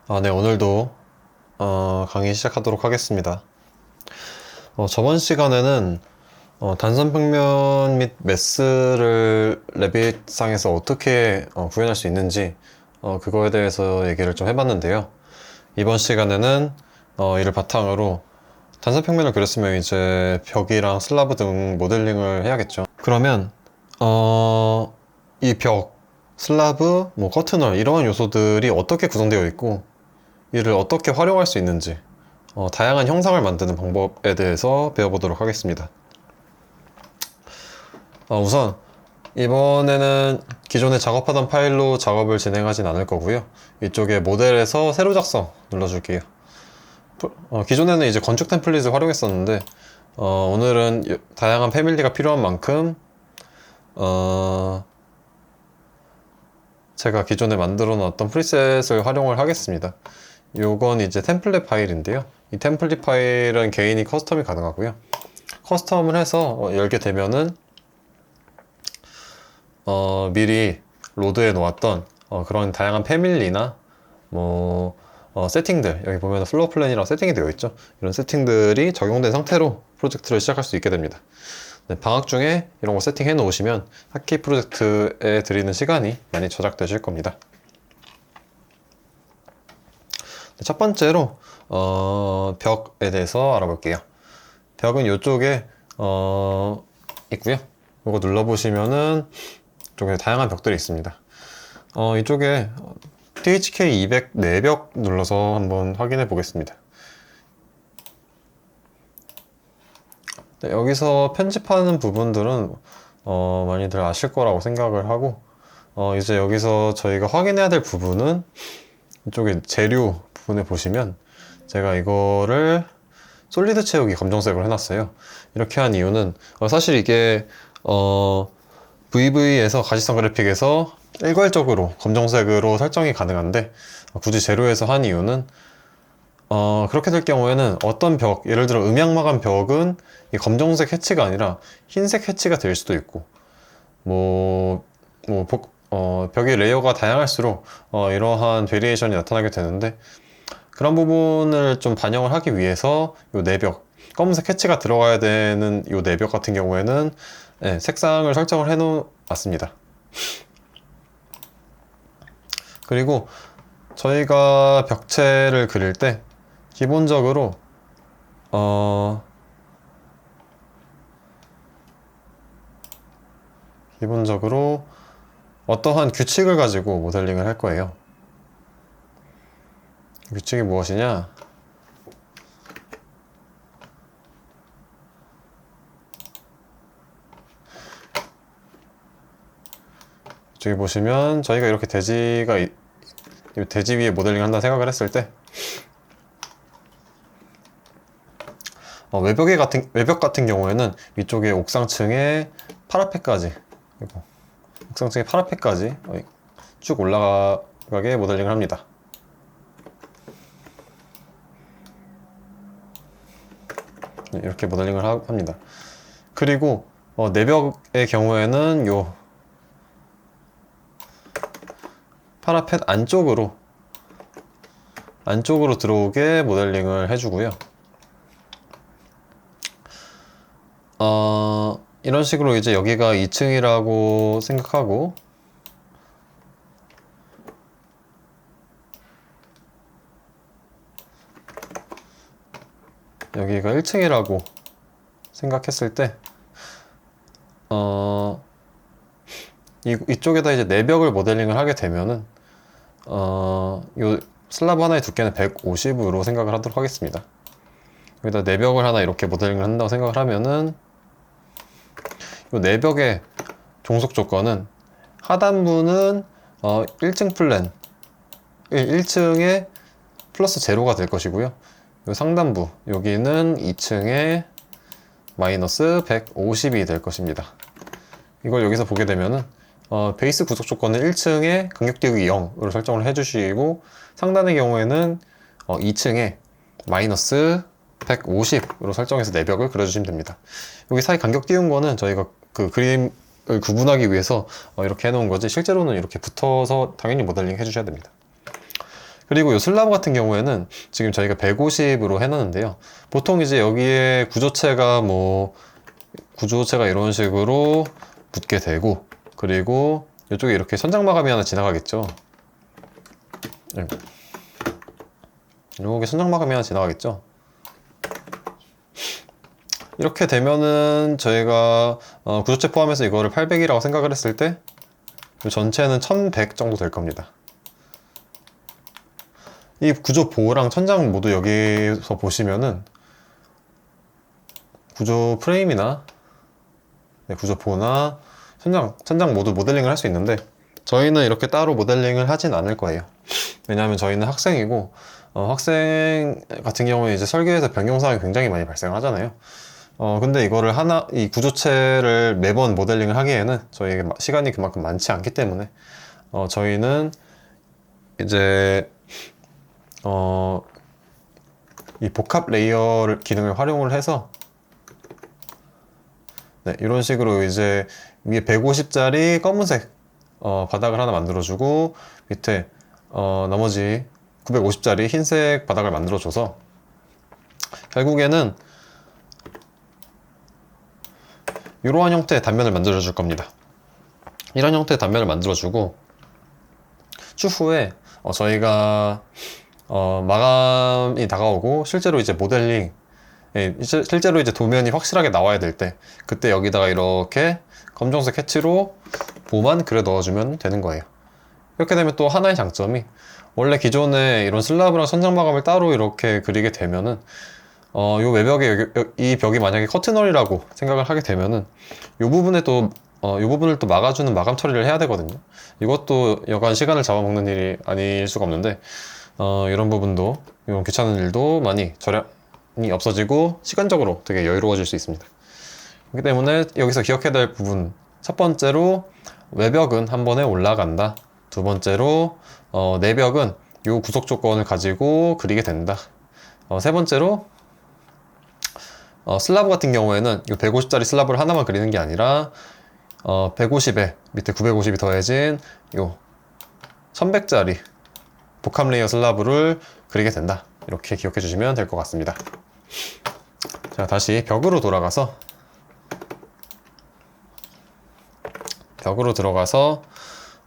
네, 오늘도 강의 시작하도록 하겠습니다. 저번 시간에는 단선평면 및 메스를 레빗상에서 어떻게 구현할 수 있는지 그거에 대해서 얘기를 좀 해봤는데요. 이번 시간에는 이를 바탕으로 단선평면을 그렸으면 이제 벽이랑 슬라브 등 모델링을 해야겠죠. 그러면 이 벽, 슬라브, 뭐 커튼월 이러한 요소들이 어떻게 구성되어 있고 이를 어떻게 활용할 수 있는지 다양한 형상을 만드는 방법에 대해서 배워보도록 하겠습니다. 우선 이번에는 기존에 작업하던 파일로 작업을 진행하진 않을 거고요. 이쪽에 모델에서 새로 작성 눌러줄게요. 기존에는 이제 건축 템플릿을 활용했었는데 오늘은 다양한 패밀리가 필요한 만큼 제가 기존에 만들어 놨던 프리셋을 활용을 하겠습니다. 요건 이제 템플릿 파일인데요. 이 템플릿 파일은 개인이 커스텀이 가능하고요. 커스텀을 해서 열게 되면은 미리 로드해 놓았던 그런 다양한 패밀리나 뭐 세팅들, 여기 보면 플로어 플랜이라고 세팅이 되어 있죠. 이런 세팅들이 적용된 상태로 프로젝트를 시작할 수 있게 됩니다. 네, 방학 중에 이런 거 세팅해 놓으시면 학기 프로젝트에 들이는 시간이 많이 절약되실 겁니다. 첫 번째로 벽에 대해서 알아볼게요. 벽은 이쪽에 있고요. 이거 눌러보시면은 이쪽에 다양한 벽들이 있습니다. 이쪽에 THK200 4벽 눌러서 한번 확인해 보겠습니다. 네, 여기서 편집하는 부분들은 많이들 아실 거라고 생각을 하고 이제 여기서 저희가 확인해야 될 부분은 이쪽에 재료 부분에 보시면 제가 이거를 솔리드 채우기 검정색으로 해놨어요. 이렇게 한 이유는 사실 이게 VV에서 가시성 그래픽에서 일괄적으로 검정색으로 설정이 가능한데 굳이 재료에서 한 이유는 그렇게 될 경우에는 어떤 벽, 예를 들어 음향마감 벽은 이 검정색 해치가 아니라 흰색 해치가 될 수도 있고 벽의 레이어가 다양할수록 이러한 베리에이션이 나타나게 되는데 그런 부분을 좀 반영을 하기 위해서 요 내벽, 검은색 해치가 들어가야 되는 요 내벽 같은 경우에는 색상을 설정을 해 놓았습니다. 그리고 저희가 벽체를 그릴 때 기본적으로 어떠한 규칙을 가지고 모델링을 할 거예요. 규칙이 무엇이냐? 저기 보시면 저희가 이렇게 대지 위에 모델링 한다 생각을 했을 때 외벽 같은 경우에는 위쪽에 옥상층에 파라페까지 그리고 옥상층의 파라페까지 쭉 올라가게 모델링을 합니다. 이렇게 모델링을 합니다. 그리고 내벽의 경우에는 요 파라펫 안쪽으로 들어오게 모델링을 해주고요. 이런 식으로 이제 여기가 2층이라고 생각하고 여기가 1층이라고 생각했을 때 이쪽에다 이제 내벽을 모델링을 하게 되면은 요 슬라브 하나의 두께는 150으로 생각을 하도록 하겠습니다. 여기다 내벽을 하나 이렇게 모델링을 한다고 생각을 하면은 요 내벽의 종속 조건은 하단부는 1층 플랜 1층에 플러스 제로가 될 것이고요. 요 상단부 여기는 2층에 마이너스 150이 될 것입니다. 이걸 여기서 보게 되면은 베이스 구속 조건은 1층에 간격 띄우기 0으로 설정을 해주시고 상단의 경우에는 2층에 마이너스 150으로 설정해서 내벽을 그려주시면 됩니다. 여기 사이 간격 띄운 거는 저희가 그 그림을 구분하기 위해서 이렇게 해놓은 거지 실제로는 이렇게 붙어서 당연히 모델링 해주셔야 됩니다. 그리고 이 슬라브 같은 경우에는 지금 저희가 150으로 해놨는데요. 보통 이제 여기에 구조체가 이런 식으로 붙게 되고, 그리고 이쪽에 이렇게 천장 마감이 하나 지나가겠죠. 이렇게 천장 마감이 하나 지나가겠죠. 이렇게 되면은 저희가 구조체 포함해서 이거를 800이라고 생각을 했을 때 전체는 1100 정도 될 겁니다. 이 구조 보호랑 천장 모두 여기서 보시면은 구조 프레임이나 구조 보호나 천장 모두 모델링을 할 수 있는데, 저희는 이렇게 따로 모델링을 하진 않을 거예요. 왜냐하면 저희는 학생이고, 학생 같은 경우에 이제 설계에서 변경사항이 굉장히 많이 발생을 하잖아요. 근데 이거를 이 구조체를 매번 모델링을 하기에는 저희에게 시간이 그만큼 많지 않기 때문에, 저희는 이제, 이 복합 레이어 기능을 활용을 해서, 네, 이런 식으로 이제 위에 150짜리 검은색 바닥을 하나 만들어주고, 밑에 나머지 950짜리 흰색 바닥을 만들어줘서 결국에는 이러한 형태의 단면을 만들어 줄 겁니다. 이런 형태의 단면을 만들어주고, 추후에 저희가 마감이 다가오고 실제로 이제 모델링, 실제로 이제 도면이 확실하게 나와야 될 때, 그때 여기다가 이렇게 검정색 해치로 보만 그려 넣어주면 되는 거예요. 이렇게 되면 또 하나의 장점이, 원래 기존에 이런 슬라브랑 천장 마감을 따로 이렇게 그리게 되면은 요 외벽에 이 벽이 만약에 커튼홀이라고 생각을 하게 되면은 요 부분에 또 요 부분을 또 막아주는 마감 처리를 해야 되거든요. 이것도 여간 시간을 잡아먹는 일이 아닐 수가 없는데, 이런 부분도, 이런 귀찮은 일도 많이 절약이 없어지고 시간적으로 되게 여유로워질 수 있습니다. 그렇기 때문에 여기서 기억해야 될 부분, 첫 번째로 외벽은 한 번에 올라간다. 두 번째로 내벽은 요 구속 조건을 가지고 그리게 된다. 세 번째로 슬라브 같은 경우에는 이 150짜리 슬라브를 하나만 그리는 게 아니라 150에 밑에 950이 더해진 요 1100짜리 복합 레이어 슬라브를 그리게 된다. 이렇게 기억해 주시면 될 것 같습니다. 자, 다시 벽으로 들어가서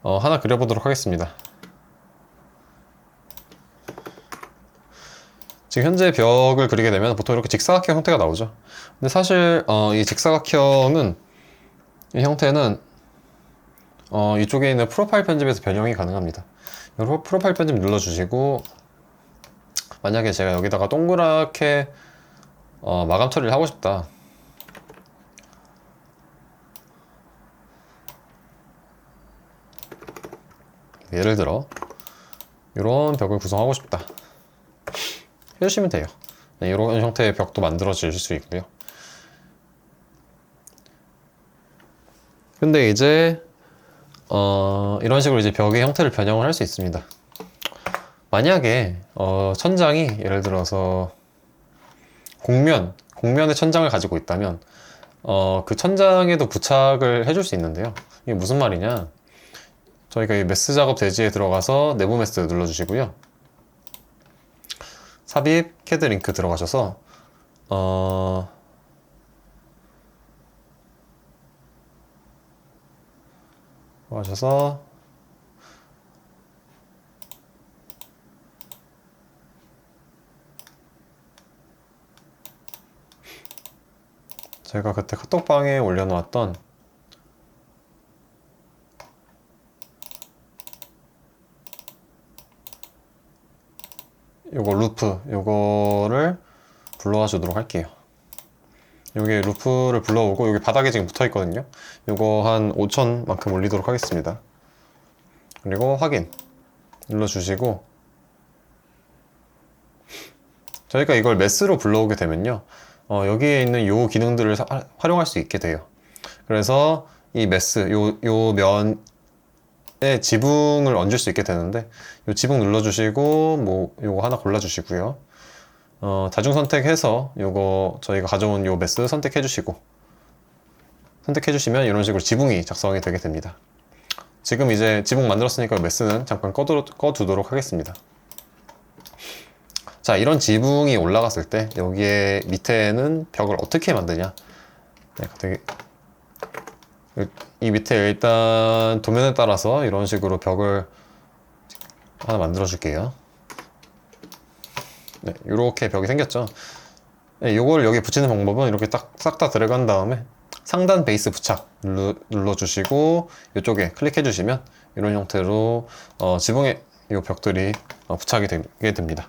하나 그려보도록 하겠습니다. 지금 현재 벽을 그리게 되면 보통 이렇게 직사각형 형태가 나오죠. 근데 사실 이 직사각형은, 이 형태는 이쪽에 있는 프로파일 편집에서 변형이 가능합니다. 프로파일 편집 눌러주시고, 만약에 제가 여기다가 동그랗게 마감 처리를 하고 싶다. 예를 들어 이런 벽을 구성하고 싶다 해주시면 돼요. 네, 이런 형태의 벽도 만들어질 수 있고요. 근데 이제 이런 식으로 이제 벽의 형태를 변형을 할 수 있습니다. 만약에 천장이 예를 들어서 곡면의 천장을 가지고 있다면 그 천장에도 부착을 해줄 수 있는데요. 이게 무슨 말이냐, 저희가 이 메스 작업 대지에 들어가서 내부 메스 눌러주시고요. 삽입 캐드 링크 들어가셔서 제가 그때 카톡방에 올려놓았던 요거 루프, 요거를 불러와 주도록 할게요. 여기 루프를 불러오고, 여기 바닥에 지금 붙어 있거든요. 요거 한 5000만큼 올리도록 하겠습니다. 그리고 확인 눌러주시고, 저희가 이걸 메스로 불러오게 되면요, 여기에 있는 요 기능들을 활용할 수 있게 돼요. 그래서 이 메스, 요 면에 지붕을 얹을 수 있게 되는데, 요 지붕 눌러주시고, 요거 하나 골라주시고요. 다중 선택해서 요거 저희가 가져온 요 메스 선택해주시면 이런 식으로 지붕이 작성이 되게 됩니다. 지금 이제 지붕 만들었으니까 메스는 잠깐 꺼두도록 하겠습니다. 자, 이런 지붕이 올라갔을 때 여기에 밑에는 벽을 어떻게 만드냐. 네, 되게 이 밑에 일단 도면에 따라서 이런 식으로 벽을 하나 만들어 줄게요. 네, 이렇게 벽이 생겼죠. 네, 요걸 여기 붙이는 방법은 이렇게 딱 싹 다 들어간 다음에 상단 베이스 부착 눌러주시고 이쪽에 클릭해 주시면 이런 형태로 지붕에 이 벽들이 부착이 되게 됩니다.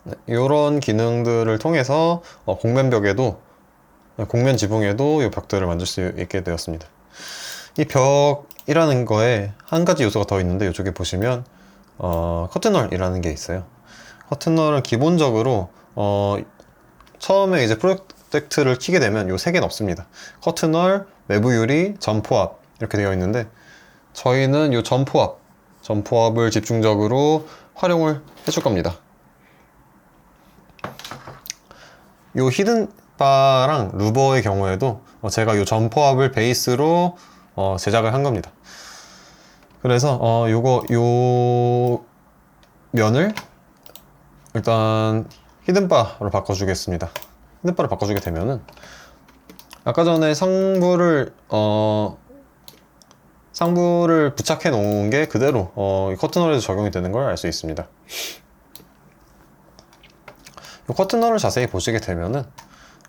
네, 이런 기능들을 통해서 곡면 지붕에도 이 벽들을 만들 수 있게 되었습니다. 이 벽이라는 거에 한 가지 요소가 더 있는데 이쪽에 보시면 커튼월이라는 게 있어요. 커튼월은 기본적으로 처음에 이제 프로젝트를 키게 되면 요 세 개는 없습니다. 커튼월, 외부 유리, 점포압 이렇게 되어 있는데 저희는 요 점포압을 집중적으로 활용을 해줄 겁니다. 요 히든바랑 루버의 경우에도 제가 요 점포압을 베이스로 제작을 한 겁니다. 그래서 요 면을 일단 히든바로 바꿔주겠습니다. 히든바로 바꿔주게 되면은 아까 전에 상부를 부착해 놓은 게 그대로 커튼홀에도 적용이 되는 걸 알 수 있습니다. 이 커튼홀을 자세히 보시게 되면은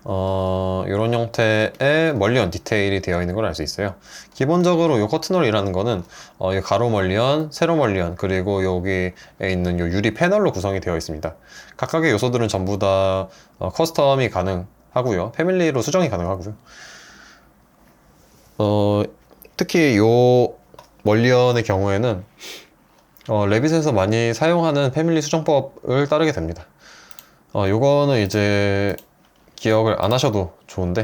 이런 형태의 멀리언 디테일이 되어 있는 걸 알 수 있어요. 기본적으로 이 커튼홀이라는 거는 이 가로 멀리언, 세로 멀리언, 그리고 여기에 있는 이 유리 패널로 구성이 되어 있습니다. 각각의 요소들은 전부 다 커스텀이 가능하고요. 패밀리로 수정이 가능하고요. 특히 이 멀리언의 경우에는 레빗에서 많이 사용하는 패밀리 수정법을 따르게 됩니다. 요거는 이제 기억을 안 하셔도 좋은데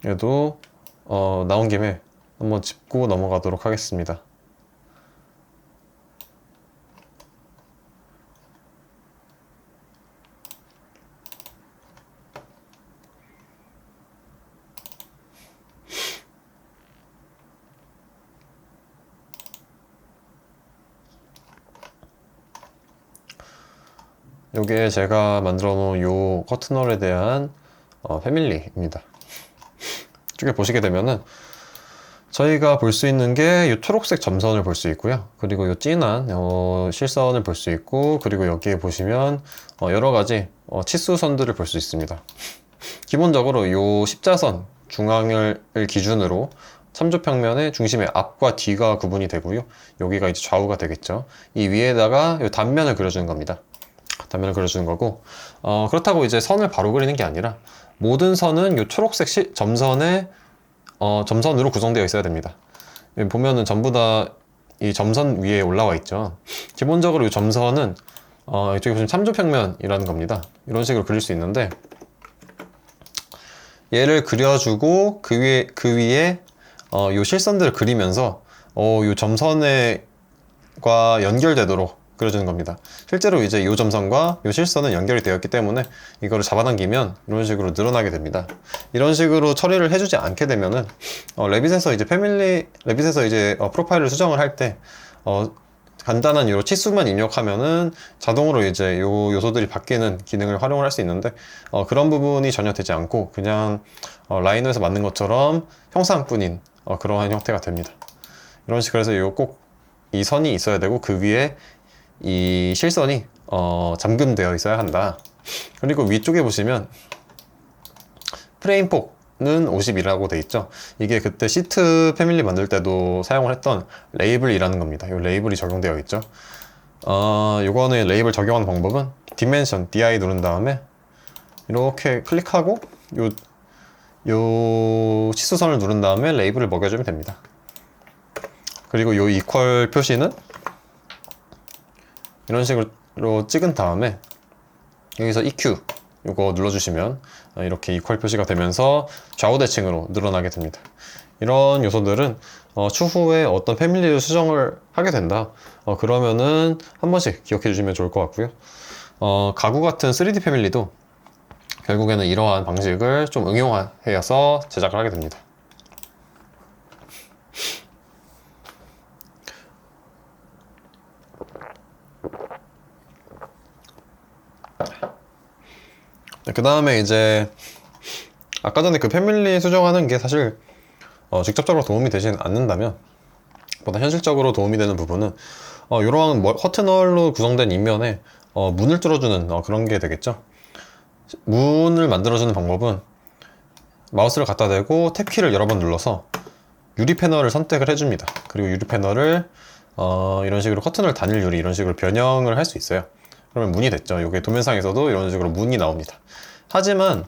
그래도 나온 김에 한번 짚고 넘어가도록 하겠습니다. 요게 제가 만들어 놓은 요 커튼홀에 대한 패밀리입니다. 이쪽에 보시게 되면은 저희가 볼 수 있는 게 이 초록색 점선을 볼 수 있고요. 그리고 이 진한 실선을 볼 수 있고, 그리고 여기에 보시면 여러 가지 치수선들을 볼 수 있습니다. 기본적으로 이 십자선 중앙을 기준으로 참조평면의 중심의 앞과 뒤가 구분이 되고요. 여기가 이제 좌우가 되겠죠. 이 위에다가 이 단면을 그려주는 겁니다. 단면을 그려주는 거고, 그렇다고 이제 선을 바로 그리는 게 아니라 모든 선은 이 초록색 점선에 점선으로 구성되어 있어야 됩니다. 보면은 전부 다 이 점선 위에 올라와 있죠. 기본적으로 이 점선은 이쪽에 보시면 참조평면이라는 겁니다. 이런 식으로 그릴 수 있는데 얘를 그려주고 그 위에 이 실선들을 그리면서 이 점선과 연결되도록 그려주는 겁니다. 실제로 이제 이 점선과 이 실선은 연결이 되었기 때문에 이거를 잡아당기면 이런 식으로 늘어나게 됩니다. 이런 식으로 처리를 해주지 않게 되면은 레빗에서 이제 프로파일을 수정을 할 때 간단한 요 치수만 입력하면은 자동으로 이제 요 요소들이 바뀌는 기능을 활용을 할 수 있는데 그런 부분이 전혀 되지 않고 그냥 라이너에서 만든 것처럼 형상뿐인 그러한 형태가 됩니다. 이런 식으로 해서 꼭 이 선이 있어야 되고 그 위에 이 실선이 잠금되어 있어야 한다. 그리고 위쪽에 보시면 프레임 폭은 50이라고 돼 있죠. 이게 그때 시트 패밀리 만들 때도 사용을 했던 레이블이라는 겁니다. 이 레이블이 적용되어 있죠. 요거는 레이블 적용하는 방법은 디멘션 DI 누른 다음에 이렇게 클릭하고 요 치수선을 누른 다음에 레이블을 먹여주면 됩니다. 그리고 요 이퀄 표시는 이런 식으로 찍은 다음에 여기서 EQ 이거 눌러주시면 이렇게 이퀄 표시가 되면서 좌우 대칭으로 늘어나게 됩니다. 이런 요소들은 추후에 어떤 패밀리를 수정을 하게 된다. 그러면은 한 번씩 기억해 주시면 좋을 것 같고요. 가구 같은 3D 패밀리도 결국에는 이러한 방식을 좀 응용해서 제작을 하게 됩니다. 그 다음에 이제 아까 전에 그 패밀리 수정하는 게 사실 직접적으로 도움이 되진 않는다면 보다 현실적으로 도움이 되는 부분은 이러한 커튼홀로 구성된 인면에 문을 뚫어주는 그런 게 되겠죠. 문을 만들어주는 방법은 마우스를 갖다 대고 탭키를 여러 번 눌러서 유리 패널을 선택을 해줍니다. 그리고 유리 패널을 이런 식으로 커튼홀 단일 유리 이런 식으로 변형을 할 수 있어요. 그러면 문이 됐죠. 이게 도면상에서도 이런 식으로 문이 나옵니다. 하지만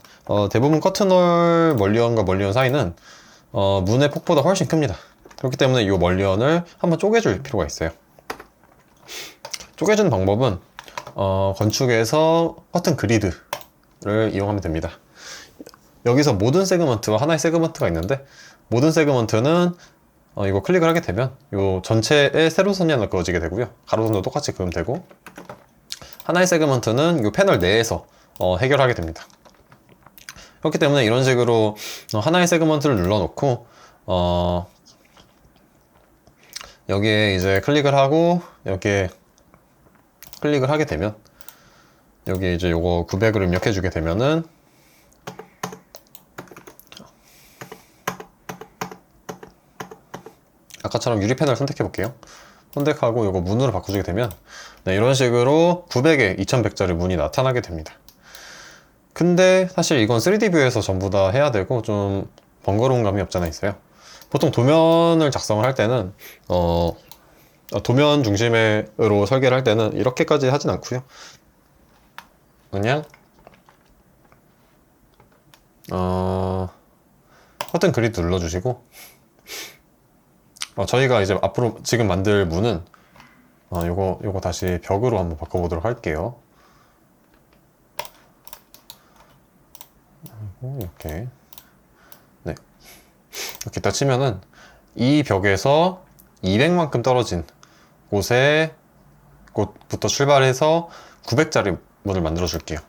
대부분 커튼홀 멀리언과 멀리언 사이는 문의 폭보다 훨씬 큽니다. 그렇기 때문에 이 멀리언을 한번 쪼개줄 필요가 있어요. 쪼개주는 방법은 건축에서 커튼 그리드를 이용하면 됩니다. 여기서 모든 세그먼트와 하나의 세그먼트가 있는데, 모든 세그먼트는 이거 클릭을 하게 되면 이 전체에 세로선이 하나 그어지게 되고요. 가로선도 똑같이 그으면 되고, 하나의 세그먼트는 이 패널 내에서 해결하게 됩니다. 그렇기 때문에 이런 식으로 하나의 세그먼트를 눌러놓고 여기에 이제 클릭을 하고 여기에 클릭을 하게 되면 여기 이제 요거 900을 입력해 주게 되면은 아까처럼 유리 패널 선택해 볼게요. 선택하고 요거 문으로 바꿔주게 되면 네, 이런 식으로 900에 2100짜리 문이 나타나게 됩니다. 근데 사실 이건 3D 뷰에서 전부 다 해야 되고 좀 번거로운 감이 없잖아 있어요. 보통 도면을 작성을 할 때는 도면 중심으로 설계를 할 때는 이렇게까지 하진 않고요. 그냥 커튼 그리드 눌러주시고 저희가 이제 앞으로 지금 만들 문은 요거 다시 벽으로 한번 바꿔보도록 할게요. 이렇게 네, 이렇게 딱 치면은 이 벽에서 200만큼 떨어진 곳부터 출발해서 900짜리 문을 만들어 줄게요.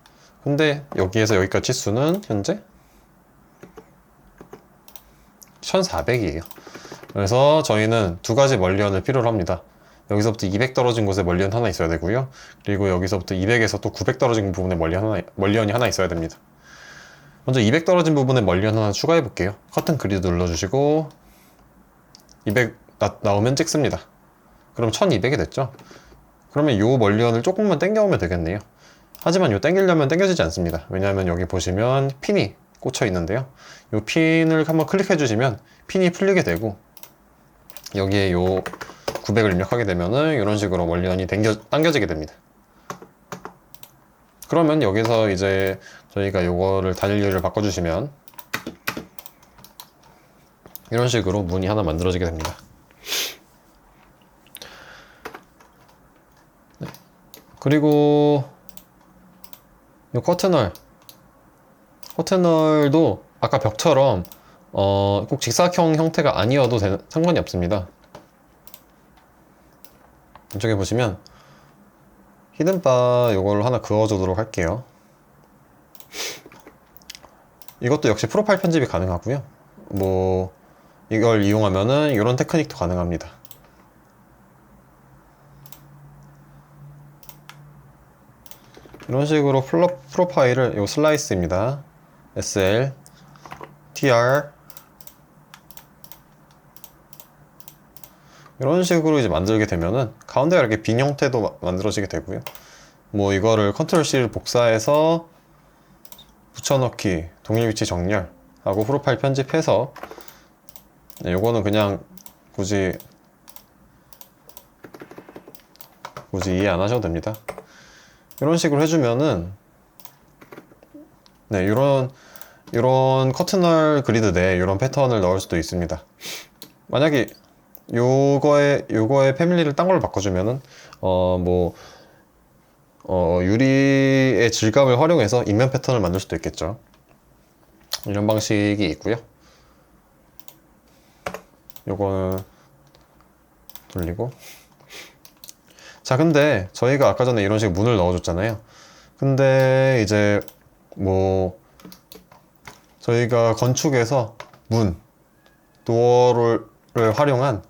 근데 여기에서 여기까지 치수는 현재 1400이에요. 그래서 저희는 두 가지 멀리언을 필요로 합니다. 여기서부터 200 떨어진 곳에 멀리언 하나 있어야 되고요. 그리고 여기서부터 200에서 또 900 떨어진 부분에 멀리언이 하나 있어야 됩니다. 먼저 200 떨어진 부분에 멀리언 하나 추가해 볼게요. 커튼 그리드 눌러주시고 200 나오면 찍습니다. 그럼 1200이 됐죠? 그러면 요 멀리언을 조금만 당겨오면 되겠네요. 하지만 요 당기려면 당겨지지 않습니다. 왜냐하면 여기 보시면 핀이 꽂혀 있는데요. 요 핀을 한번 클릭해 주시면 핀이 풀리게 되고 여기에 요 900을 입력하게 되면은 이런 식으로 멀리언이 당겨지게 됩니다. 그러면 여기서 이제 저희가 요거를 단일 유리를 바꿔주시면 이런 식으로 문이 하나 만들어지게 됩니다. 네. 그리고 이 커튼홀도 아까 벽처럼 꼭 직사각형 형태가 아니어도 상관이 없습니다. 이쪽에 보시면 히든바 요걸 하나 그어주도록 할게요. 이것도 역시 프로파일 편집이 가능하고요. 뭐 이걸 이용하면은 이런 테크닉도 가능합니다. 이런 식으로 프로파일을 요 슬라이스입니다. SL, TR 이런 식으로 이제 만들게 되면은 가운데가 이렇게 빈 형태도 만들어지게 되고요. 뭐 이거를 컨트롤 C를 복사해서 붙여넣기, 동일 위치 정렬하고 프로파일 편집해서 네, 요거는 그냥 굳이 이해 안 하셔도 됩니다. 이런 식으로 해주면은 네, 이런 커튼홀 그리드 내에 이런 패턴을 넣을 수도 있습니다. 만약에 요거의 패밀리를 딴 걸로 바꿔주면은 유리의 질감을 활용해서 인면 패턴을 만들 수도 있겠죠. 이런 방식이 있고요. 요거는 돌리고 자, 근데 저희가 아까 전에 이런 식으로 문을 넣어줬잖아요. 근데 이제 뭐 저희가 건축에서 도어를 활용한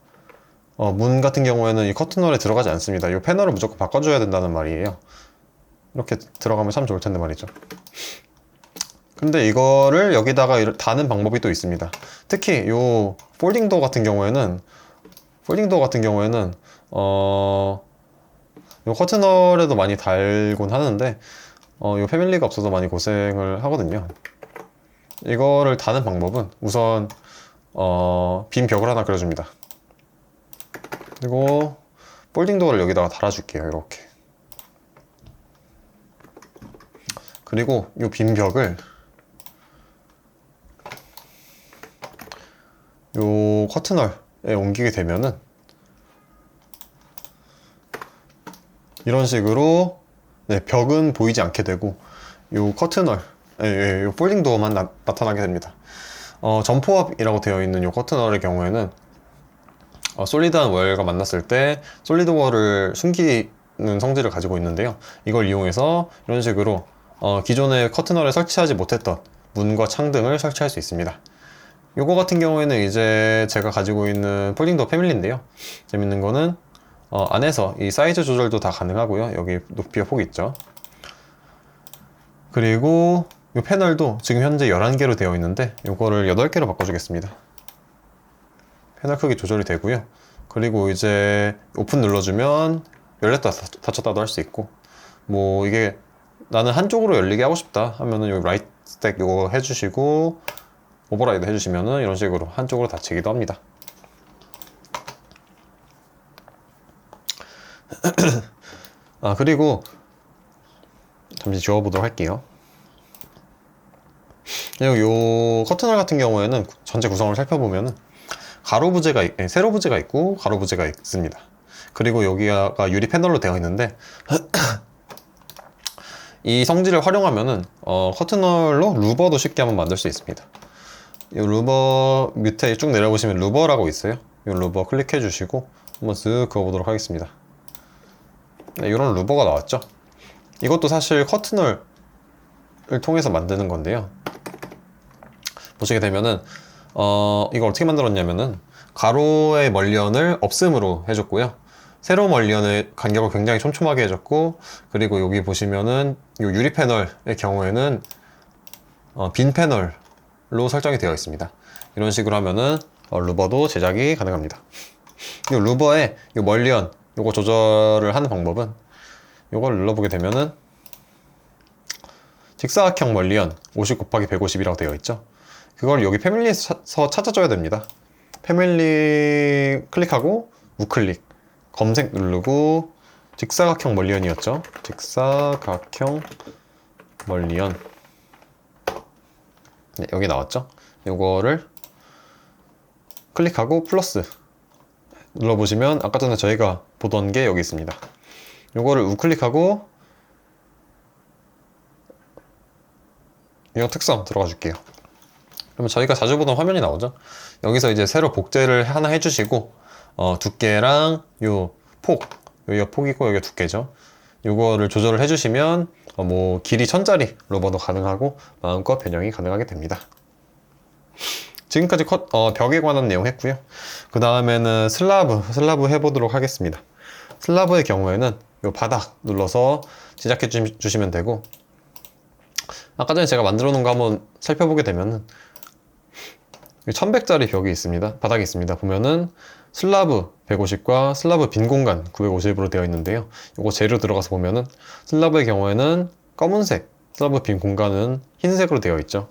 문 같은 경우에는 이 커튼홀에 들어가지 않습니다. 이 패널을 무조건 바꿔줘야 된다는 말이에요. 이렇게 들어가면 참 좋을 텐데 말이죠. 근데 이거를 여기다가 다는 방법이 또 있습니다. 특히 요 폴딩 도어 같은 경우에는 요 커튼홀에도 많이 달곤 하는데 요 패밀리가 없어서 많이 고생을 하거든요. 이거를 다는 방법은 우선 빈 벽을 하나 그려줍니다. 그리고 폴딩 도어를 여기다가 달아줄게요. 이렇게. 그리고 이 빈 벽을 요 커튼홀에 옮기게 되면은 이런 식으로 벽은 보이지 않게 되고 요 커튼홀, 요 폴딩 도어만 나타나게 됩니다. 점포압이라고 되어 있는 요 커튼홀의 경우에는 솔리드한 월과 만났을 때 솔리드 월을 숨기는 성질을 가지고 있는데요. 이걸 이용해서 이런 식으로 기존의 커튼홀에 설치하지 못했던 문과 창 등을 설치할 수 있습니다. 요거 같은 경우에는 이제 제가 가지고 있는 폴딩 도어 패밀리인데요. 재밌는 거는 안에서 이 사이즈 조절도 다 가능하고요. 여기 높이와 폭이 있죠. 그리고 이 패널도 지금 현재 11개로 되어 있는데 요거를 8개로 바꿔주겠습니다. 패널 크기 조절이 되고요. 그리고 이제 오픈 눌러주면 열렸다 닫혔다도 할 수 있고, 뭐 이게 나는 한쪽으로 열리게 하고 싶다 하면은 여기 라이트 스택 요거 해주시고 오버라이드 해주시면은 이런 식으로 한쪽으로 닫히기도 합니다. 그리고 잠시 지워보도록 할게요. 요 커튼홀 같은 경우에는 전체 구성을 살펴보면은 세로 부재가 있고 가로 부재가 있습니다. 그리고 여기가 유리 패널로 되어 있는데 이 성질을 활용하면은 커튼홀로 루버도 쉽게 한번 만들 수 있습니다. 이 루버 밑에 쭉 내려보시면 루버라고 있어요. 이 루버 클릭해 주시고 한번 쓱 그어보도록 하겠습니다. 이런 루버가 나왔죠. 이것도 사실 커튼홀을 통해서 만드는 건데요. 보시게 되면은 이걸 어떻게 만들었냐면은 가로의 멀리언을 없음으로 해줬고요. 세로 멀리언의 간격을 굉장히 촘촘하게 해줬고, 그리고 여기 보시면은 이 유리 패널의 경우에는 빈 패널로 설정이 되어 있습니다. 이런 식으로 하면은 루버도 제작이 가능합니다. 이 루버의 이 멀리언 요거 조절을 하는 방법은 요걸 눌러보게 되면은 직사각형 멀리언 50 곱하기 150이라고 되어 있죠. 그걸 여기 패밀리에서 찾아줘야 됩니다. 패밀리 클릭하고 우클릭 검색 누르고 직사각형 멀리언이었죠. 직사각형 멀리언, 네, 여기 나왔죠. 요거를 클릭하고 플러스 눌러보시면 아까 전에 저희가 보던 게 여기 있습니다. 요거를 우클릭하고 이거 특성 들어가 줄게요. 그러면 저희가 자주 보던 화면이 나오죠. 여기서 이제 새로 복제를 하나 해주시고 두께랑 요 폭, 여기가 폭이고 여기가 두께죠. 요거를 조절을 해주시면 뭐 길이 1000짜리 로버도 가능하고 마음껏 변형이 가능하게 됩니다. 지금까지 벽에 관한 내용 했고요. 그 다음에는 슬라브 해보도록 하겠습니다. 슬라브의 경우에는 요 바닥 눌러서 제작해 주시면 되고, 아까 전에 제가 만들어 놓은 거 한번 살펴보게 되면은 1100짜리 벽이 있습니다. 바닥이 있습니다. 보면은 슬라브 150과 슬라브 빈 공간 950으로 되어 있는데요. 요거 재료 들어가서 보면은 슬라브의 경우에는 검은색, 슬라브 빈 공간은 흰색으로 되어 있죠.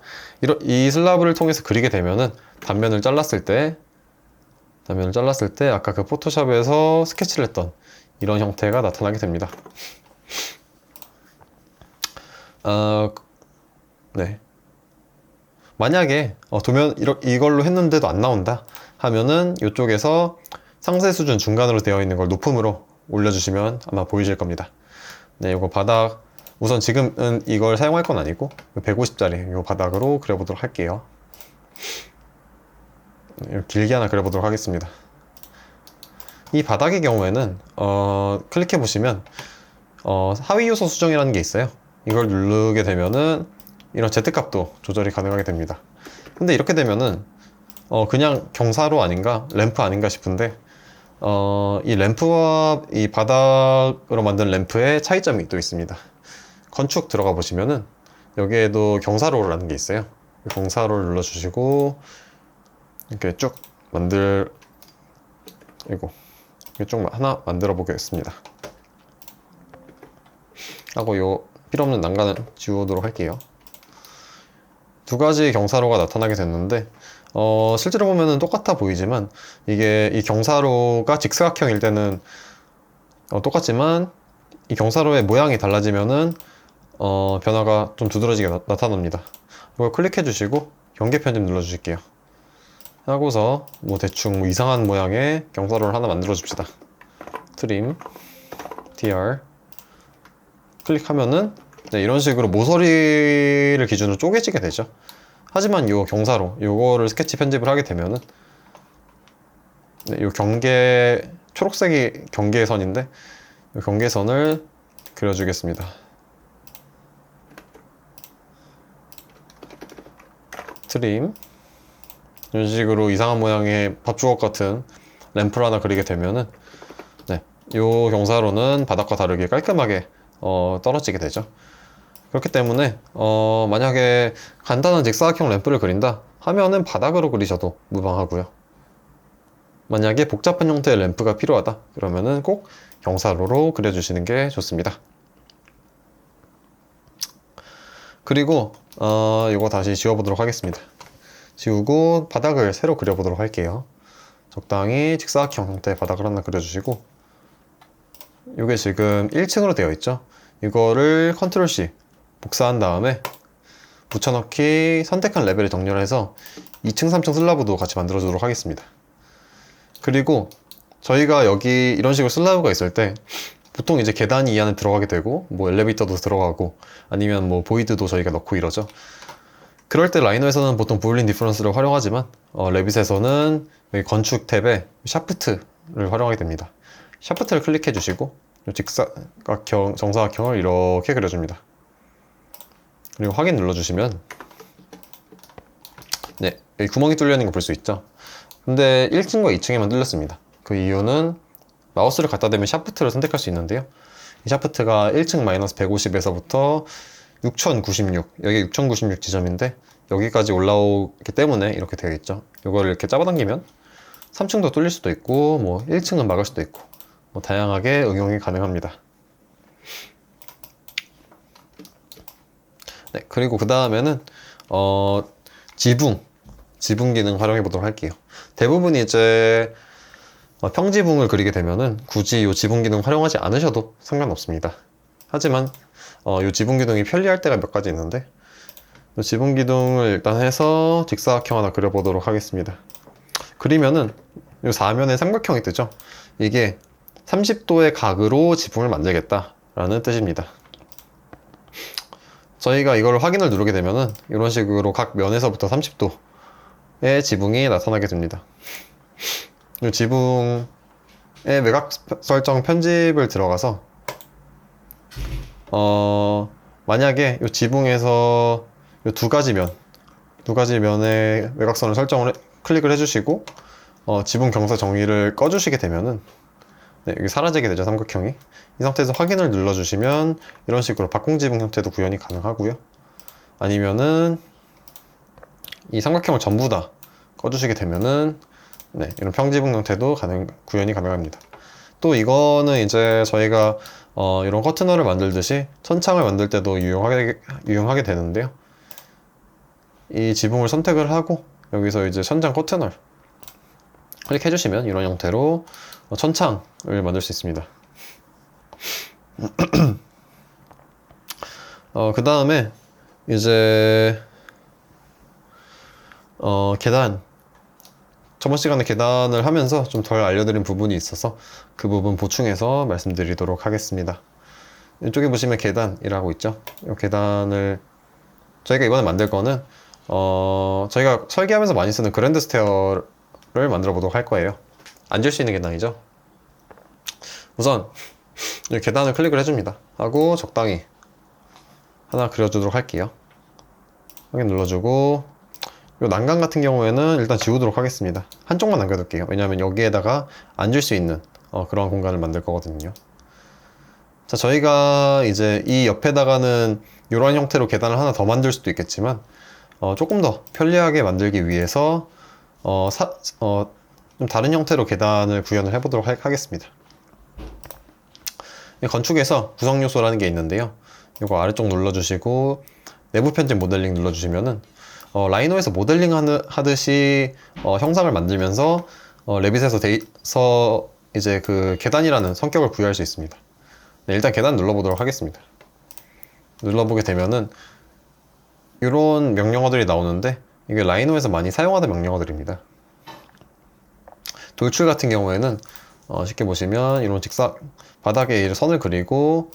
이 슬라브를 통해서 그리게 되면은 단면을 잘랐을 때 아까 그 포토샵에서 스케치를 했던 이런 형태가 나타나게 됩니다. 네. 만약에 도면 이걸로 했는데도 안 나온다 하면은 이쪽에서 상세 수준 중간으로 되어 있는 걸 높음으로 올려주시면 아마 보이실 겁니다. 네, 이거 바닥 우선 지금은 이걸 사용할 건 아니고 150짜리 이 바닥으로 그려보도록 할게요. 길게 하나 그려보도록 하겠습니다. 이 바닥의 경우에는 클릭해 보시면 하위 요소 수정이라는 게 있어요. 이걸 누르게 되면은 이런 Z값도 조절이 가능하게 됩니다. 근데 이렇게 되면은 그냥 경사로 아닌가? 램프 아닌가 싶은데 이 램프와 이 바닥으로 만든 램프의 차이점이 또 있습니다. 건축 들어가 보시면은 여기에도 경사로라는 게 있어요. 경사로를 눌러주시고 이렇게 쭉 이렇게 쭉 하나 만들어 보겠습니다. 하고 요 필요 없는 난간을 지우도록 할게요. 두 가지 경사로가 나타나게 됐는데 실제로 보면은 똑같아 보이지만 이게 이 경사로가 직사각형일 때는 똑같지만 이 경사로의 모양이 달라지면은 변화가 좀 두드러지게 나타납니다. 이걸 클릭해 주시고 경계 편집 눌러 주실게요. 하고서 뭐 대충 뭐 이상한 모양의 경사로를 하나 만들어 줍시다. 트림 tr 클릭하면은 네, 이런 식으로 모서리를 기준으로 쪼개지게 되죠. 하지만 요 경사로 요거를 스케치 편집을 하게 되면은 네, 요 초록색이 경계선인데 요 경계선을 그려주겠습니다. 트림 이런 식으로 이상한 모양의 밥주걱 같은 램프를 하나 그리게 되면은 네, 요 경사로는 바닥과 다르게 깔끔하게 떨어지게 되죠. 그렇기 때문에 만약에 간단한 직사각형 램프를 그린다 하면은 바닥으로 그리셔도 무방하고요. 만약에 복잡한 형태의 램프가 필요하다 그러면은 꼭 경사로로 그려주시는 게 좋습니다. 그리고 이거 다시 지워보도록 하겠습니다. 지우고 바닥을 새로 그려보도록 할게요. 적당히 직사각형 형태의 바닥을 하나 그려주시고 이게 지금 1층으로 되어 있죠. 이거를 컨트롤 C 복사한 다음에 붙여넣기 선택한 레벨을 정렬해서 2층 3층 슬라브도 같이 만들어 주도록 하겠습니다. 그리고 저희가 여기 이런 식으로 슬라브가 있을 때 보통 이제 계단이 이 안에 들어가게 되고 뭐 엘리베이터도 들어가고 아니면 뭐 보이드도 저희가 넣고 이러죠. 그럴 때 라이노에서는 보통 부울린 디퍼런스를 활용하지만 레빗에서는 여기 건축 탭에 샤프트를 활용하게 됩니다. 샤프트를 클릭해 주시고 직사각형, 정사각형을 이렇게 그려줍니다. 그리고 확인 눌러주시면 네, 여기 구멍이 뚫려 있는 거 볼 수 있죠. 근데 1층과 2층에만 뚫렸습니다. 그 이유는 마우스를 갖다 대면 샤프트를 선택할 수 있는데요. 이 샤프트가 1층 마이너스 150에서부터 6096, 여기 6096 지점인데 여기까지 올라오기 때문에 이렇게 되어 있죠. 이거를 이렇게 잡아당기면 3층도 뚫릴 수도 있고 뭐 1층은 막을 수도 있고 뭐 다양하게 응용이 가능합니다. 네, 그리고 그 다음에는 지붕 기능 활용해 보도록 할게요. 대부분이 이제 평지붕을 그리게 되면은 굳이 이 지붕 기능 활용하지 않으셔도 상관없습니다. 하지만 이 지붕 기둥이 편리할 때가 몇 가지 있는데 이 지붕 기둥을 일단 해서 직사각형 하나 그려보도록 하겠습니다. 그리면은 이 사면에 삼각형이 뜨죠. 이게 30도의 각으로 지붕을 만들겠다 라는 뜻입니다. 저희가 이걸 확인을 누르게 되면은 이런 식으로 각 면에서부터 30도의 지붕이 나타나게 됩니다. 이 지붕의 외곽 설정 편집을 들어가서 만약에 이 지붕에서 이 두 가지 면의 외곽선을 클릭을 해주시고 지붕 경사 정의를 꺼주시게 되면은 네, 여기 사라지게 되죠. 삼각형이. 이 상태에서 확인을 눌러주시면 이런 식으로 박공지붕 형태도 구현이 가능하고요. 아니면은 이 삼각형을 전부 다 꺼주시게 되면은 네, 이런 평지붕 형태도 구현이 가능합니다. 또 이거는 이제 저희가 이런 커튼홀을 만들듯이 천창을 만들 때도 유용하게 되는데요. 이 지붕을 선택을 하고 여기서 이제 천장 커튼홀 클릭해 주시면 이런 형태로 천창을 만들 수 있습니다. 그 다음에 이제 계단, 저번 시간에 계단을 하면서 좀 덜 알려드린 부분이 있어서 그 부분 보충해서 말씀드리도록 하겠습니다. 이쪽에 보시면 계단이라고 있죠. 이 계단을 저희가 이번에 만들 거는 저희가 설계하면서 많이 쓰는 그랜드 스테어를 만들어 보도록 할 거예요. 앉을 수 있는 계단이죠. 우선 계단을 클릭을 해줍니다. 하고 적당히 하나 그려주도록 할게요. 확인 눌러주고, 요 난간 같은 경우에는 일단 지우도록 하겠습니다. 한쪽만 남겨둘게요. 왜냐하면 여기에다가 앉을 수 있는 그런 공간을 만들 거거든요. 자, 저희가 이제 이 옆에다가는 이런 형태로 계단을 하나 더 만들 수도 있겠지만 조금 더 편리하게 만들기 위해서 좀 다른 형태로 계단을 구현을 해보도록 하겠습니다. 건축에서 구성 요소라는 게 있는데요. 이거 아래쪽 눌러주시고 내부 편집 모델링 눌러주시면은 라이노에서 모델링 하듯이 형상을 만들면서 레빗에서 이제 그 계단이라는 성격을 부여할 수 있습니다. 네, 일단 계단 눌러보도록 하겠습니다. 눌러보게 되면은 이런 명령어들이 나오는데 이게 라이노에서 많이 사용하는 명령어들입니다. 돌출 같은 경우에는 쉽게 보시면 이런 바닥에 선을 그리고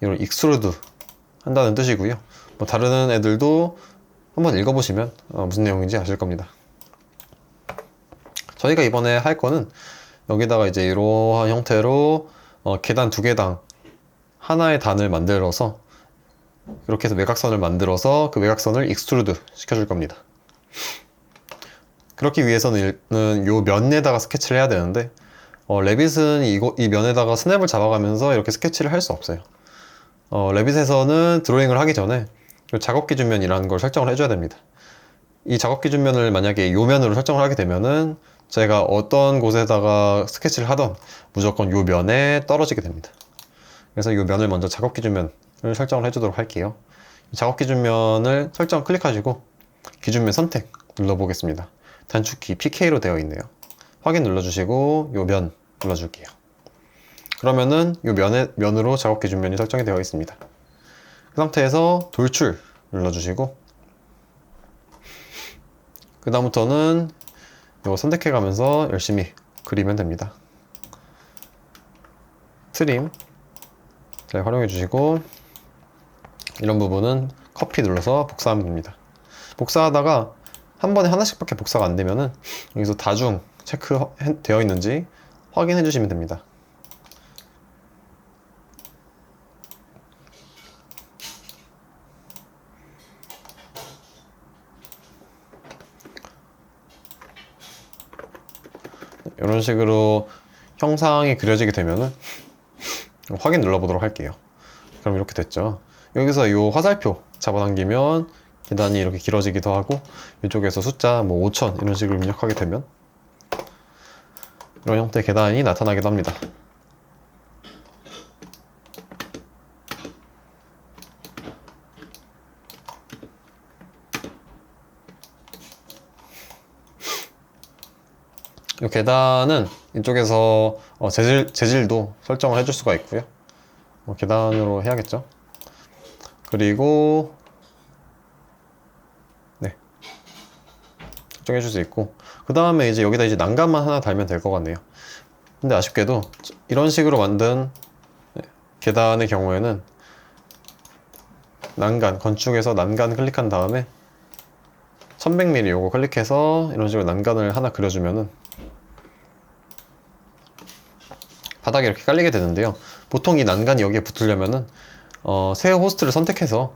이런 익스트루드 한다는 뜻이고요. 뭐 다른 애들도 한번 읽어보시면 무슨 내용인지 아실 겁니다. 저희가 이번에 할 거는 여기다가 이제 이러한 형태로 계단 두 개당 하나의 단을 만들어서 이렇게 해서 외곽선을 만들어서 그 외곽선을 익스트루드 시켜줄 겁니다. 그렇기 위해서는 요 면에다가 스케치를 해야 되는데 레빗은 이 면에다가 스냅을 잡아가면서 이렇게 스케치를 할 수 없어요. 레빗에서는 드로잉을 하기 전에 작업 기준면이라는 걸 설정을 해줘야 됩니다. 이 작업 기준면을 만약에 요 면으로 설정을 하게 되면은 제가 어떤 곳에다가 스케치를 하던 무조건 요 면에 떨어지게 됩니다. 그래서 요 면을 먼저 작업 기준면을 설정을 해주도록 할게요. 작업 기준면을 설정 클릭하시고 기준면 선택 눌러보겠습니다. 단축키 PK로 되어 있네요. 확인 눌러주시고 요 면 눌러줄게요. 그러면은 요 면으로 작업 기준면이 설정이 되어 있습니다. 그 상태에서 돌출 눌러주시고 그 다음부터는 이거 선택해 가면서 열심히 그리면 됩니다. 트림 잘 활용해 주시고 이런 부분은 커피 눌러서 복사하면 됩니다. 복사하다가 한 번에 하나씩밖에 복사가 안 되면은 여기서 다중 체크 되어 있는지 확인해 주시면 됩니다. 이런 식으로 형상이 그려지게 되면은 확인 눌러보도록 할게요. 그럼 이렇게 됐죠. 여기서 이 화살표 잡아당기면 계단이 이렇게 길어지기도 하고 이쪽에서 숫자 뭐 5000 이런 식으로 입력하게 되면 이런 형태의 계단이 나타나기도 합니다. 이 계단은 이쪽에서 재질도 설정을 해줄 수가 있고요. 계단으로 해야겠죠. 그리고 네, 설정해 줄 수 있고 그 다음에 이제 여기다 이제 난간만 하나 달면 될 것 같네요. 근데 아쉽게도 이런 식으로 만든 계단의 경우에는 난간, 건축에서 난간 클릭한 다음에 1100mm 요거 클릭해서 이런 식으로 난간을 하나 그려주면은 바닥에 이렇게 깔리게 되는데요. 보통 이 난간이 여기에 붙으려면은 새 호스트를 선택해서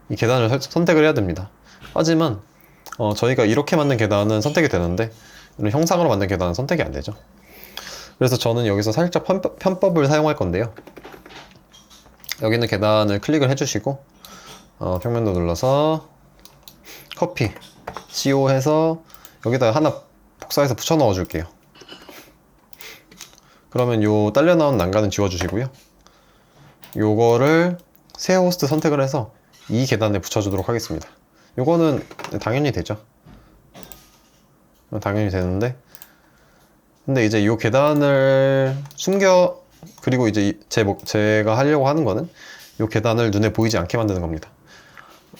이 계단을 선택을 해야 됩니다. 하지만 저희가 이렇게 만든 계단은 선택이 되는데 이런 형상으로 만든 계단은 선택이 안 되죠. 그래서 저는 여기서 살짝 편법을 사용할 건데요. 여기 있는 계단을 클릭을 해주시고 평면도 눌러서 커피 CO 해서 여기다 하나 복사해서 붙여 넣어 줄게요. 그러면 요 딸려 나온 난간은 지워주시고요. 요거를 새 호스트 선택을 해서 이 계단에 붙여주도록 하겠습니다. 요거는 당연히 되죠. 당연히 되는데 근데 이제 요 계단을 그리고 이제 제가 하려고 하는 거는 요 계단을 눈에 보이지 않게 만드는 겁니다.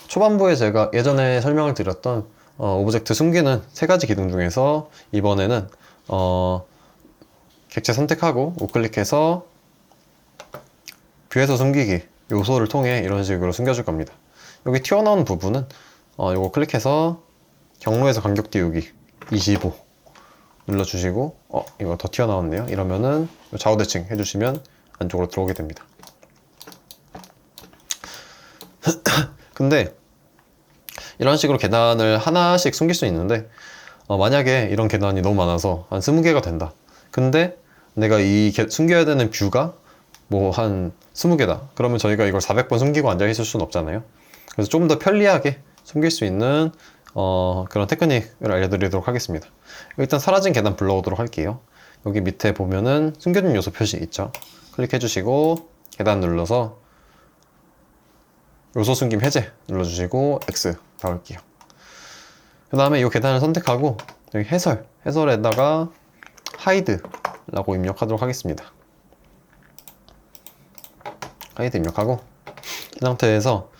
초반부에 제가 예전에 설명을 드렸던 오브젝트 숨기는 세 가지 기능 중에서 이번에는 객체 선택하고 우클릭해서 뷰에서 숨기기 요소를 통해 이런 식으로 숨겨줄 겁니다. 여기 튀어나온 부분은 요거 클릭해서 경로에서 간격 띄우기 25 눌러주시고 이거 더 튀어나왔네요. 이러면은 좌우 대칭 해주시면 안쪽으로 들어오게 됩니다. 근데 이런 식으로 계단을 하나씩 숨길 수 있는데 만약에 이런 계단이 너무 많아서 한 20개가 된다. 근데 내가 숨겨야 되는 뷰가 뭐 한 20개다. 그러면 저희가 이걸 400번 숨기고 앉아 있을 수는 없잖아요. 그래서 좀 더 편리하게 숨길 수 있는 그런 테크닉을 알려드리도록 하겠습니다. 일단 사라진 계단 불러오도록 할게요. 여기 밑에 보면은 숨겨진 요소 표시 있죠. 클릭해 주시고 계단 눌러서 요소 숨김 해제 눌러주시고 X 박을게요. 그 다음에 이 계단을 선택하고 여기 해설에다가 하이드라고 입력하도록 하겠습니다. 하이드 입력하고 이 상태에서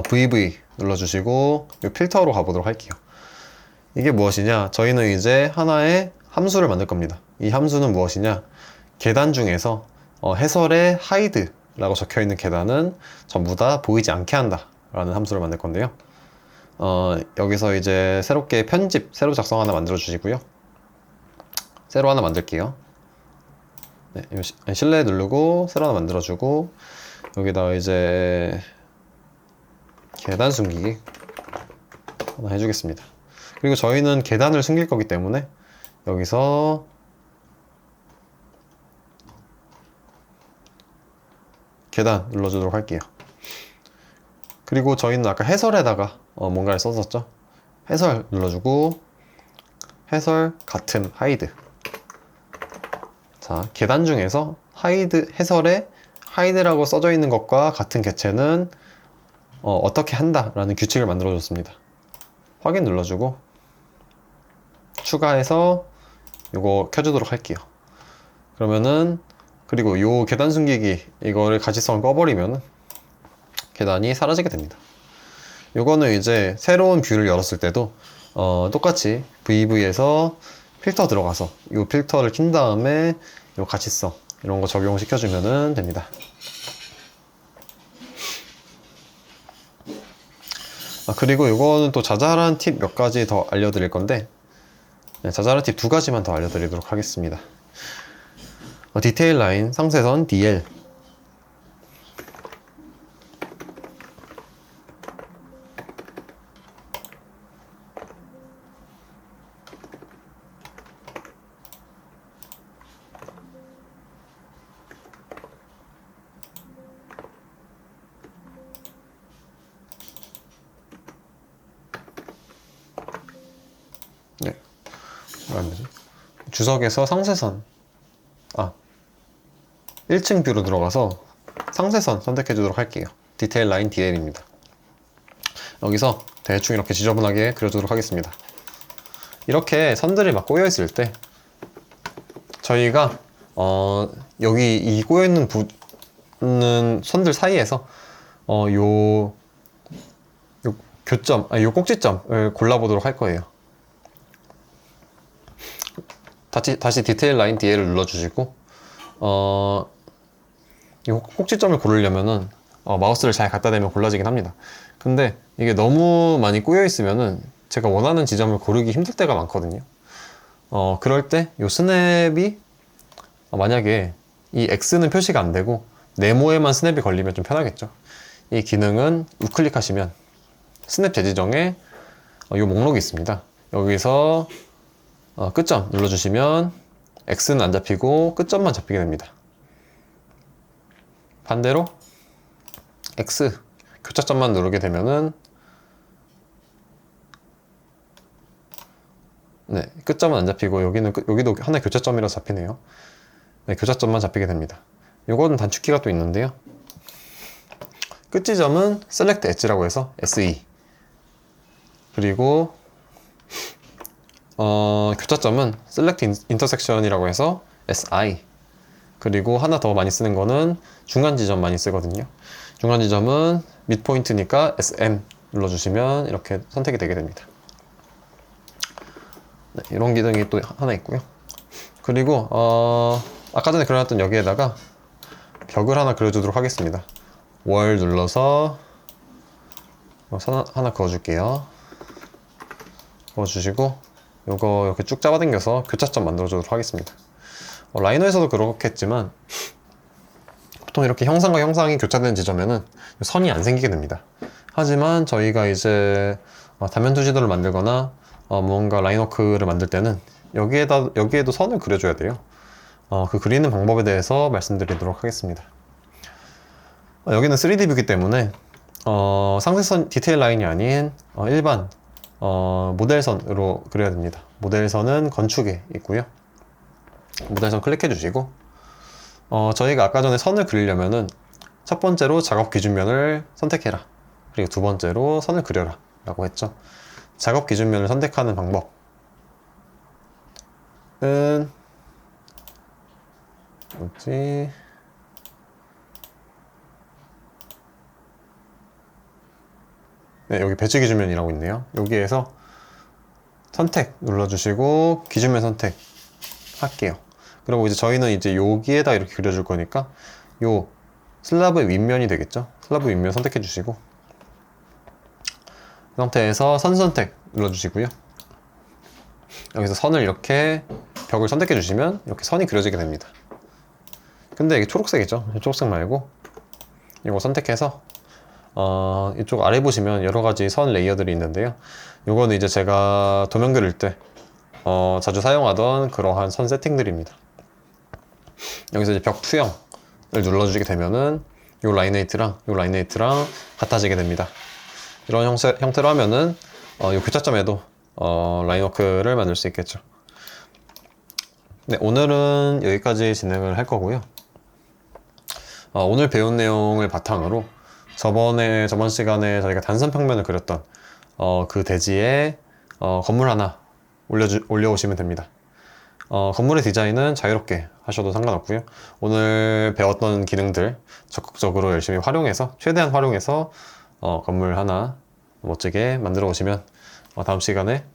VV 눌러주시고 이 필터로 가보도록 할게요. 이게 무엇이냐? 저희는 이제 하나의 함수를 만들 겁니다. 이 함수는 무엇이냐? 계단 중에서 해설에 하이드라고 적혀있는 계단은 전부 다 보이지 않게 한다 라는 함수를 만들 건데요. 여기서 이제 새롭게 새로 작성 하나 만들어 주시고요. 새로 하나 만들게요. 네, 실내 누르고 새로 하나 만들어 주고 여기다가 이제 계단 숨기기 하나 해주겠습니다. 그리고 저희는 계단을 숨길 거기 때문에 여기서 계단 눌러주도록 할게요. 그리고 저희는 아까 해설에다가 뭔가를 썼었죠. 해설 눌러주고 해설 같은 하이드. 자, 계단 중에서 해설에 하이드라고 써져 있는 것과 같은 객체는 어떻게 한다라는 규칙을 만들어 줬습니다. 확인 눌러주고 추가해서 이거 켜주도록 할게요. 그러면은 그리고 요 계단 숨기기 이거를 가시성을 꺼버리면 계단이 사라지게 됩니다. 요거는 이제 새로운 뷰를 열었을 때도 똑같이 VV에서 필터 들어가서 요 필터를 킨 다음에 요 가시성 이런 거 적용시켜주면 됩니다. 그리고 이거는 또 자잘한 팁 몇 가지 더 알려드릴 건데 자잘한 팁 2가지만 더 알려드리도록 하겠습니다. 디테일 라인 상세선 DL 네. 주석에서 상세선 1층 뷰로 들어가서 상세선 선택해 주도록 할게요. 디테일 라인 DL입니다. 여기서 대충 이렇게 지저분하게 그려주도록 하겠습니다. 이렇게 선들이 막 꼬여 있을 때 저희가 여기 이 꼬여 있는 선들 사이에서 요 교점, 요 꼭지점을 골라보도록 할 거예요. 다시 디테일 라인 DL을 눌러주시고 이 꼭지점을 고르려면은 마우스를 잘 갖다 대면 골라지긴 합니다. 근데 이게 너무 많이 꼬여 있으면은 제가 원하는 지점을 고르기 힘들 때가 많거든요. 그럴 때 이 스냅이 만약에 이 X는 표시가 안 되고 네모에만 스냅이 걸리면 좀 편하겠죠. 이 기능은 우클릭하시면 스냅 재지정에 이 목록이 있습니다. 여기서 끝점 눌러주시면 X는 안 잡히고 끝점만 잡히게 됩니다. 반대로 X 교차점만 누르게 되면은 네, 끝점은 안 잡히고 여기도 하나의 교차점이라서 잡히네요. 네, 교차점만 잡히게 됩니다. 요거는 단축키가 또 있는데요. 끝지점은 Select Edge라고 해서 SE 그리고 교차점은 Select Intersection이라고 해서 SI 그리고 하나 더 많이 쓰는 거는 중간 지점 많이 쓰거든요. 중간 지점은 midpoint니까 SM 눌러주시면 이렇게 선택이 되게 됩니다. 네, 이런 기능이 또 하나 있고요. 그리고 아까 전에 그려놨던 여기에다가 벽을 하나 그려주도록 하겠습니다. 월 눌러서 하나 그어줄게요. 그어주시고 요거 이렇게 쭉 잡아당겨서 교차점 만들어주도록 하겠습니다. 라이너에서도 그렇겠지만 보통 이렇게 형상과 형상이 교차되는 지점에는 선이 안 생기게 됩니다. 하지만 저희가 이제 단면 투시도를 만들거나 무언가 라인워크를 만들 때는 여기에도 선을 그려줘야 돼요. 그 그리는 방법에 대해서 말씀드리도록 하겠습니다. 여기는 3D 뷰이기 때문에 상세선 디테일 라인이 아닌 일반 모델선으로 그려야 됩니다. 모델선은 건축에 있고요. 모델선 클릭해 주시고 저희가 아까 전에 선을 그리려면은 첫 번째로 작업 기준면을 선택해라, 그리고 두 번째로 선을 그려라 라고 했죠. 작업 기준면을 선택하는 방법은 뭐지? 네, 여기 배치 기준면이라고 있네요. 여기에서 선택 눌러주시고 기준면 선택 할게요. 그리고 이제 저희는 이제 여기에다 이렇게 그려줄 거니까 요 슬라브의 윗면이 되겠죠. 슬라브 윗면 선택해 주시고 그 상태에서 선 선택 눌러주시고요. 여기서 선을 이렇게 벽을 선택해 주시면 이렇게 선이 그려지게 됩니다. 근데 이게 초록색이죠. 초록색 말고 이거 선택해서 이쪽 아래 보시면 여러 가지 선 레이어들이 있는데요. 요거는 이제 제가 도면 그릴 때 자주 사용하던 그러한 선 세팅들입니다. 여기서 이제 벽 투영을 눌러주게 되면은 요 라인에이트랑 같아지게 됩니다. 이런 형태로 하면은 요 교차점에도 라인워크를 만들 수 있겠죠. 네, 오늘은 여기까지 진행을 할 거고요. 오늘 배운 내용을 바탕으로 저번 시간에 저희가 단선 평면을 그렸던 그 대지에 건물 하나 올려오시면 됩니다. 건물의 디자인은 자유롭게 하셔도 상관없고요. 오늘 배웠던 기능들 적극적으로 열심히 활용해서 최대한 활용해서 건물 하나 멋지게 만들어 오시면 다음 시간에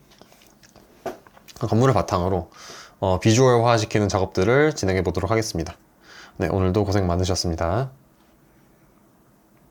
건물을 바탕으로 비주얼화 시키는 작업들을 진행해 보도록 하겠습니다. 네, 오늘도 고생 많으셨습니다.